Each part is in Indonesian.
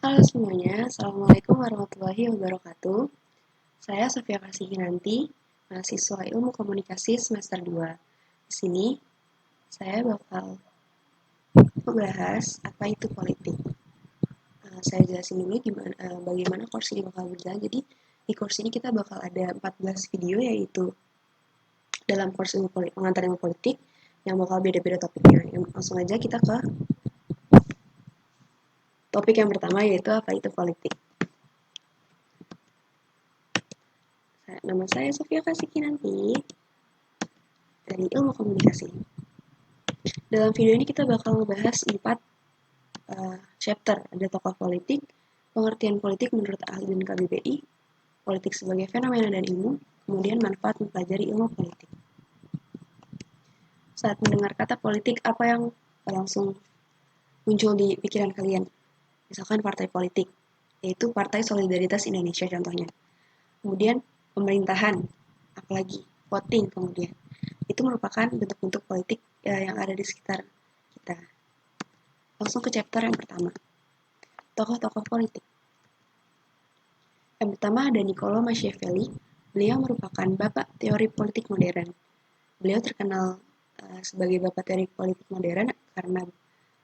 Halo semuanya, Assalamualaikum warahmatullahi wabarakatuh. Saya Sofia Kasihinanti, mahasiswa Ilmu Komunikasi semester 2. Di sini, saya bakal membahas apa itu politik. Saya jelasin dulu bagaimana course ini bakal berjalan. Jadi, di course ini kita bakal ada 14 video, yaitu dalam course pengantar ilmu politik, yang bakal beda-beda topiknya. Langsung aja kita ke topik yang pertama, yaitu apa itu politik. Nama saya Sofia Kasihinanti dari Ilmu Komunikasi. Dalam video ini kita bakal membahas 4 chapter. Ada tokoh politik, pengertian politik menurut ahli dan KBBI, politik sebagai fenomena dan ilmu, kemudian manfaat mempelajari ilmu politik. Saat mendengar kata politik, apa yang langsung muncul di pikiran kalian? Misalkan partai politik, yaitu Partai Solidaritas Indonesia contohnya. Kemudian pemerintahan, apalagi voting kemudian. Itu merupakan bentuk-bentuk politik yang ada di sekitar kita. Langsung ke chapter yang pertama. Tokoh-tokoh politik. Yang pertama ada Niccolo Machiavelli. Beliau merupakan bapak teori politik modern. Beliau terkenal sebagai bapak teori politik modern karena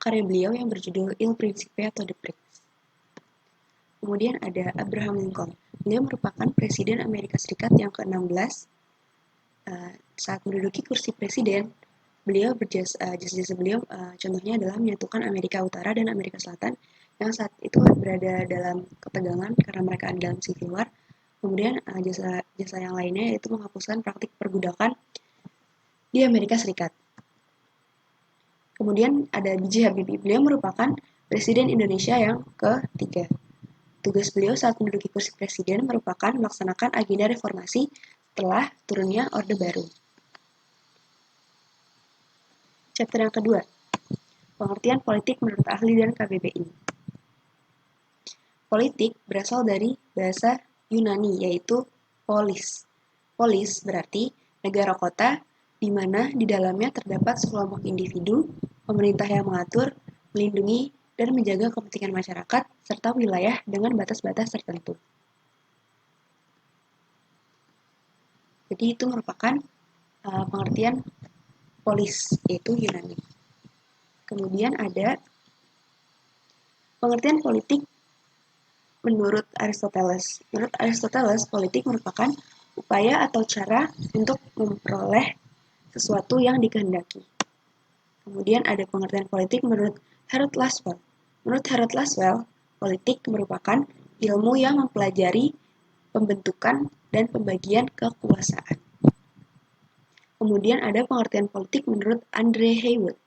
karya beliau yang berjudul Il Principe atau The Prince. Kemudian ada Abraham Lincoln. Beliau merupakan Presiden Amerika Serikat yang ke-16. Saat menduduki kursi presiden, beliau jasa-jasa beliau contohnya adalah menyatukan Amerika Utara dan Amerika Selatan yang saat itu berada dalam ketegangan karena mereka ada dalam civil war. Kemudian jasa yang lainnya yaitu menghapuskan praktik perbudakan di Amerika Serikat. Kemudian ada B.J. Habibie. Beliau merupakan Presiden Indonesia yang ketiga. Tugas beliau saat menduduki kursi presiden merupakan melaksanakan agenda reformasi setelah turunnya Orde Baru. Chapter yang kedua, pengertian politik menurut ahli dan KBBI. Politik berasal dari bahasa Yunani, yaitu polis. Polis berarti negara kota di mana di dalamnya terdapat sekelompok individu, pemerintah yang mengatur, melindungi, dan menjaga kepentingan masyarakat, serta wilayah dengan batas-batas tertentu. Jadi itu merupakan pengertian polis, yaitu Yunani. Kemudian ada pengertian politik menurut Aristoteles. Menurut Aristoteles, politik merupakan upaya atau cara untuk memperoleh sesuatu yang dikehendaki. Kemudian ada pengertian politik menurut Harold Laswell. Menurut Harold Laswell, politik merupakan ilmu yang mempelajari pembentukan dan pembagian kekuasaan. Kemudian ada pengertian politik menurut Andrew Haywood.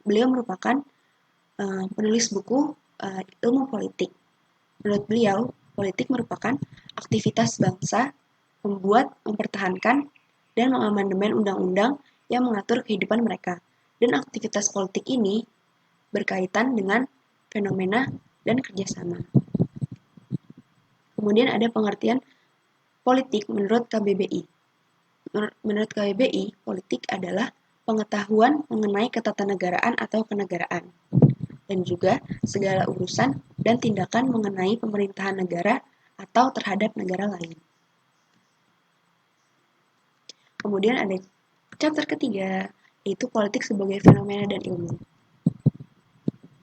Beliau merupakan penulis buku ilmu politik. Menurut beliau, politik merupakan aktivitas bangsa membuat, mempertahankan, dan mengamandemen undang-undang yang mengatur kehidupan mereka. Dan aktivitas politik ini berkaitan dengan fenomena dan kerjasama. Kemudian ada pengertian politik menurut KBBI. Menurut KBBI, politik adalah pengetahuan mengenai ketatanegaraan atau kenegaraan, dan juga segala urusan dan tindakan mengenai pemerintahan negara atau terhadap negara lain. Kemudian ada chapter ketiga, yaitu politik sebagai fenomena dan ilmu.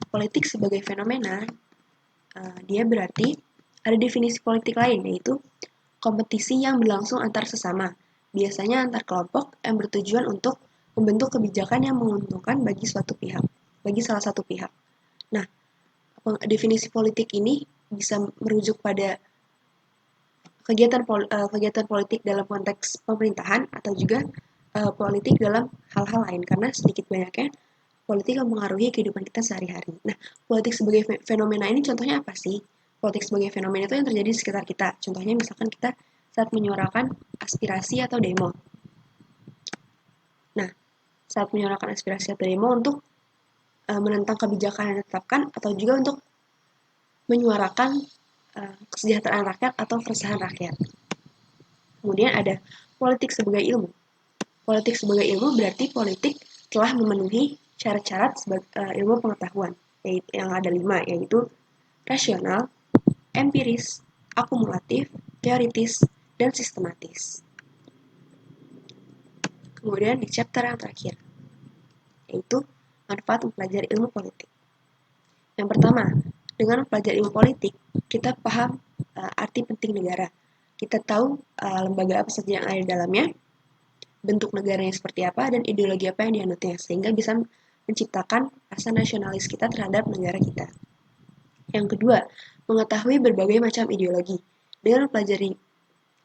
Politik sebagai fenomena, dia berarti ada definisi politik lain, yaitu kompetisi yang berlangsung antar sesama, biasanya antar kelompok yang bertujuan untuk membentuk kebijakan yang menguntungkan bagi salah satu pihak. Nah, definisi politik ini bisa merujuk pada kegiatan politik dalam konteks pemerintahan atau juga politik dalam hal-hal lain, karena sedikit banyaknya politik yang mengaruhi kehidupan kita sehari-hari. Nah, politik sebagai fenomena ini contohnya apa sih? Politik sebagai fenomena itu yang terjadi di sekitar kita. Contohnya misalkan kita saat menyuarakan aspirasi atau demo. Nah, saat menyuarakan aspirasi atau demo untuk menentang kebijakan yang ditetapkan atau juga untuk menyuarakan kesejahteraan rakyat atau keresahan rakyat. Kemudian ada politik sebagai ilmu. Politik sebagai ilmu berarti politik telah memenuhi syarat-syarat ilmu pengetahuan, yang ada 5, yaitu rasional, empiris, akumulatif, teoritis, dan sistematis. Kemudian di chapter yang terakhir, yaitu manfaat mempelajari ilmu politik. Yang pertama, dengan mempelajari ilmu politik, kita paham arti penting negara. Kita tahu lembaga apa saja yang ada di dalamnya, bentuk negaranya seperti apa, dan ideologi apa yang dianutnya, sehingga bisa menciptakan rasa nasionalis kita terhadap negara kita. Yang kedua, mengetahui berbagai macam ideologi. Dengan mempelajari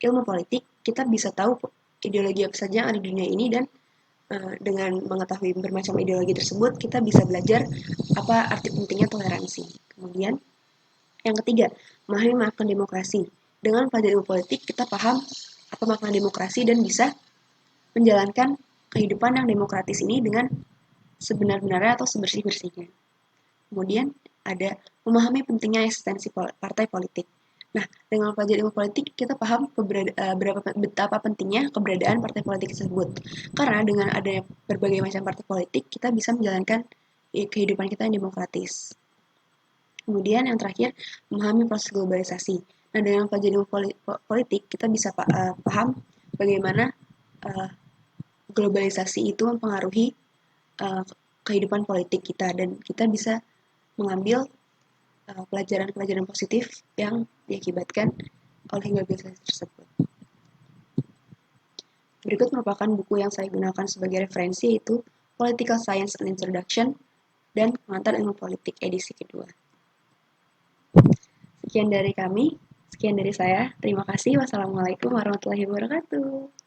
ilmu politik, kita bisa tahu ideologi apa saja yang ada di dunia ini, dan dengan mengetahui bermacam ideologi tersebut, kita bisa belajar apa arti pentingnya toleransi. Kemudian, yang ketiga, memahami makna demokrasi. Dengan mempelajari ilmu politik, kita paham apa makna demokrasi dan bisa menjalankan kehidupan yang demokratis ini dengan sebenar-benarnya atau sebersih-bersihnya. Kemudian ada memahami pentingnya eksistensi partai politik. Nah, dengan mempelajari ilmu politik, kita paham betapa pentingnya keberadaan partai politik tersebut. Karena dengan adanya berbagai macam partai politik, kita bisa menjalankan kehidupan kita yang demokratis. Kemudian yang terakhir, memahami proses globalisasi. Nah, dengan mempelajari ilmu politik, kita bisa paham bagaimana globalisasi itu mempengaruhi kehidupan politik kita, dan kita bisa mengambil pelajaran-pelajaran positif yang diakibatkan oleh globalisasi tersebut. Berikut merupakan buku yang saya gunakan sebagai referensi, yaitu Political Science and Introduction dan Pengantar Ilmu Politik edisi kedua. Sekian dari kami, sekian dari saya. Terima kasih. Wassalamualaikum warahmatullahi wabarakatuh.